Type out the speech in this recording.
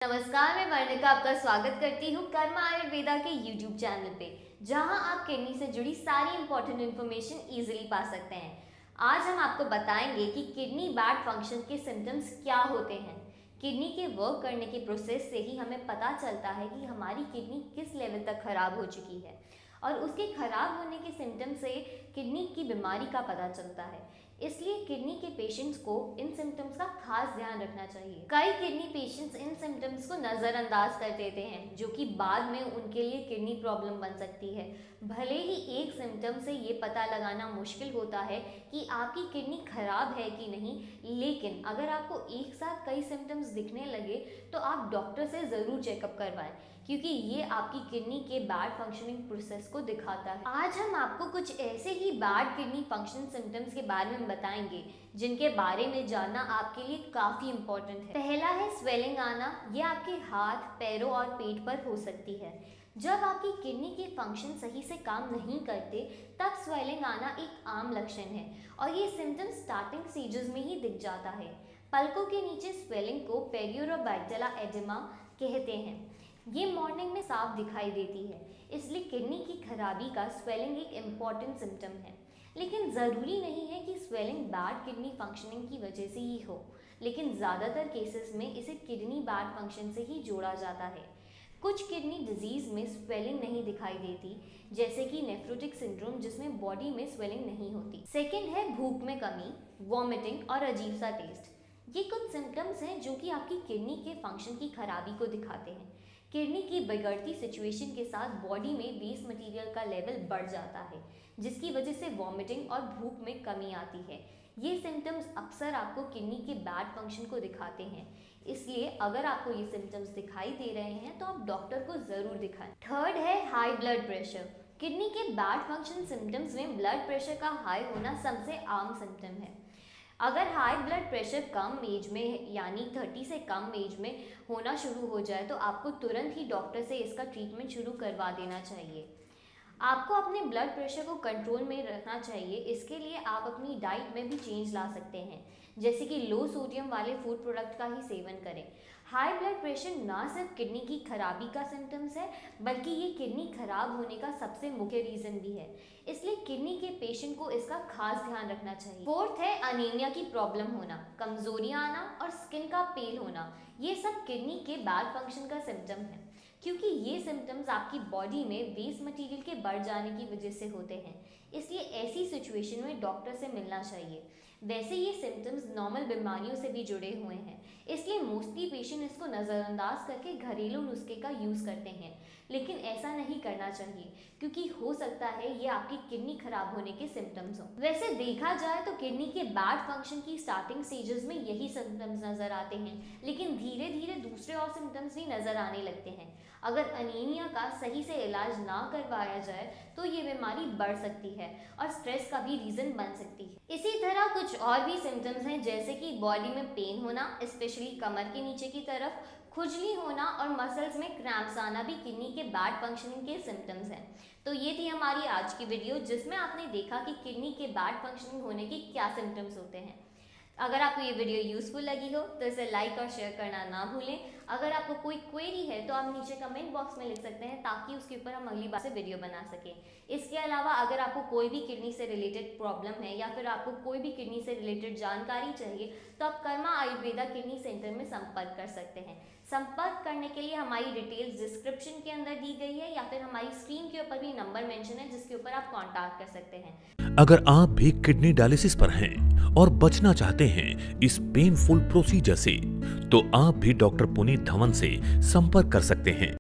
नमस्कार, मैं वर्णिका आपका स्वागत करती हूँ कर्मा आयुर्वेदा के YouTube चैनल पे, जहाँ आप किडनी से जुड़ी सारी इंपॉर्टेंट इन्फॉर्मेशन इजीली पा सकते हैं। आज हम आपको बताएंगे कि किडनी बैड फंक्शन के सिम्टम्स क्या होते हैं। किडनी के वर्क करने के प्रोसेस से ही हमें पता चलता है कि हमारी किडनी किस लेवल तक खराब हो चुकी है और उसके खराब होने के सिम्टम से किडनी की बीमारी का पता चलता है। इसलिए किडनी के पेशेंट्स को इन सिम्टम्स का खास ध्यान रखना चाहिए। कई किडनी पेशेंट्स इन सिम्टम्स को नज़रअंदाज कर देते हैं, जो कि बाद में उनके लिए किडनी प्रॉब्लम बन सकती है। भले ही एक सिम्टम से ये पता लगाना मुश्किल होता है कि आपकी किडनी खराब है कि नहीं, लेकिन अगर आपको एक साथ कई सिम्टम्स दिखने लगे तो आप डॉक्टर से ज़रूर चेकअप करवाएं, क्योंकि ये आपकी किडनी के बैड फंक्शनिंग प्रोसेस को दिखाता है। आज हम आपको कुछ ऐसे ही बैड किडनी फंक्शन सिम्टम्स के बारे में बताएंगे जिनके बारे में जानना आपके लिए काफ़ी इम्पोर्टेंट है। पहला है स्वेलिंग आना। ये आपके हाथ, पैरों और पेट पर हो सकती है। जब आपकी किडनी के फंक्शन सही से काम नहीं करते तब स्वेलिंग आना एक आम लक्षण है और ये सिम्टम स्टार्टिंग स्टेजेस में ही दिख जाता है। पलकों के नीचे स्वेलिंग को पेरियोरोबाइटला एडिमा कहते हैं। ये मॉर्निंग में साफ दिखाई देती है, इसलिए किडनी की खराबी का स्वेलिंग एक इम्पॉर्टेंट सिम्टम है। लेकिन ज़रूरी नहीं है कि स्वेलिंग बैड किडनी फंक्शनिंग की वजह से ही हो, लेकिन ज़्यादातर केसेस में इसे किडनी बैड फंक्शन से ही जोड़ा जाता है। कुछ किडनी डिजीज़ में स्वेलिंग नहीं दिखाई देती, जैसे कि नेफ्रोटिक सिंड्रोम, जिसमें बॉडी में स्वेलिंग नहीं होती। सेकेंड है भूख में कमी, वॉमिटिंग और अजीब सा टेस्ट। ये कुछ सिम्टम्स हैं जो कि आपकी किडनी के फंक्शन की खराबी को दिखाते हैं। किडनी की बिगड़ती सिचुएशन के साथ बॉडी में वेस्ट मटेरियल का लेवल बढ़ जाता है, जिसकी वजह से वॉमिटिंग और भूख में कमी आती है। ये सिम्टम्स अक्सर आपको किडनी के बैड फंक्शन को दिखाते हैं, इसलिए अगर आपको ये सिम्टम्स दिखाई दे रहे हैं तो आप डॉक्टर को ज़रूर दिखाएं। थर्ड है हाई ब्लड प्रेशर। किडनी के बैड फंक्शन सिम्टम्स में ब्लड प्रेशर का हाई होना सबसे आम सिम्टम है। अगर हाई ब्लड प्रेशर कम एज में यानी 30 से कम एज में होना शुरू हो जाए तो आपको तुरंत ही डॉक्टर से इसका ट्रीटमेंट शुरू करवा देना चाहिए। आपको अपने ब्लड प्रेशर को कंट्रोल में रखना चाहिए। इसके लिए आप अपनी डाइट में भी चेंज ला सकते हैं, जैसे कि लो सोडियम वाले फूड प्रोडक्ट का ही सेवन करें। हाई ब्लड प्रेशर ना सिर्फ किडनी की खराबी का सिम्टम्स है, बल्कि ये किडनी खराब होने का सबसे मुख्य रीज़न भी है, इसलिए किडनी के पेशेंट को इसका खास ध्यान रखना चाहिए। फोर्थ है अनीमिया की प्रॉब्लम होना, कमजोरी आना और स्किन का पेल होना। ये सब किडनी के बैड फंक्शन का सिम्टम है, क्योंकि ये सिम्टम्स आपकी बॉडी में वेस्ट मटेरियल के बढ़ जाने की वजह से होते हैं। इसलिए ऐसी सिचुएशन में डॉक्टर से मिलना चाहिए। वैसे ये सिम्टम्स नॉर्मल बीमारियों से भी जुड़े हुए हैं, इसलिए मोस्टली पेशेंट इसको नज़रअंदाज करके घरेलू नुस्खे का यूज़ करते हैं, लेकिन ऐसा नहीं करना चाहिए, क्योंकि हो सकता है ये आपकी किडनी खराब होने के सिम्टम्स हों। वैसे देखा जाए तो किडनी के बैड फंक्शन की स्टार्टिंग स्टेजेस में यही सिम्टम्स नज़र आते हैं, लेकिन धीरे धीरे दूसरे और सिम्टम्स भी नज़र आने लगते हैं। अगर अनीमिया का सही से इलाज ना करवाया जाए तो ये बीमारी बढ़ सकती है और स्ट्रेस का भी रीज़न बन सकती है। इसी तरह कुछ और भी सिम्टम्स हैं, जैसे कि बॉडी में पेन होना, स्पेशली कमर के नीचे की तरफ, खुजली होना और मसल्स में क्रैम्प्स आना भी किडनी के बैड फंक्शनिंग के सिम्टम्स हैं। तो ये थी हमारी आज की वीडियो, जिसमें आपने देखा कि किडनी के बैड फंक्शनिंग होने के क्या सिम्टम्स होते हैं। अगर आपको ये वीडियो यूज़फुल लगी हो तो इसे लाइक और शेयर करना ना भूलें। अगर आपको कोई क्वेरी है तो आप नीचे कमेंट बॉक्स में लिख सकते हैं, ताकि उसके ऊपर हम अगली बार से वीडियो बना सकें। इसके अलावा अगर आपको कोई भी किडनी से रिलेटेड प्रॉब्लम है या फिर आपको कोई भी किडनी से रिलेटेड जानकारी चाहिए तो आप कर्मा आयुर्वेदा किडनी सेंटर में संपर्क कर सकते हैं। संपर्क करने के लिए हमारी डिटेल्स डिस्क्रिप्शन के अंदर दी गई है, या फिर हमारी स्क्रीन के ऊपर भी नंबर मेंशन है, जिसके ऊपर आप कॉन्टैक्ट कर सकते हैं। अगर आप भी किडनी डायलिसिस पर हैं और बचना चाहते हैं इस पेनफुल प्रोसीजर से, तो आप भी डॉक्टर पुनीत धवन से संपर्क कर सकते हैं।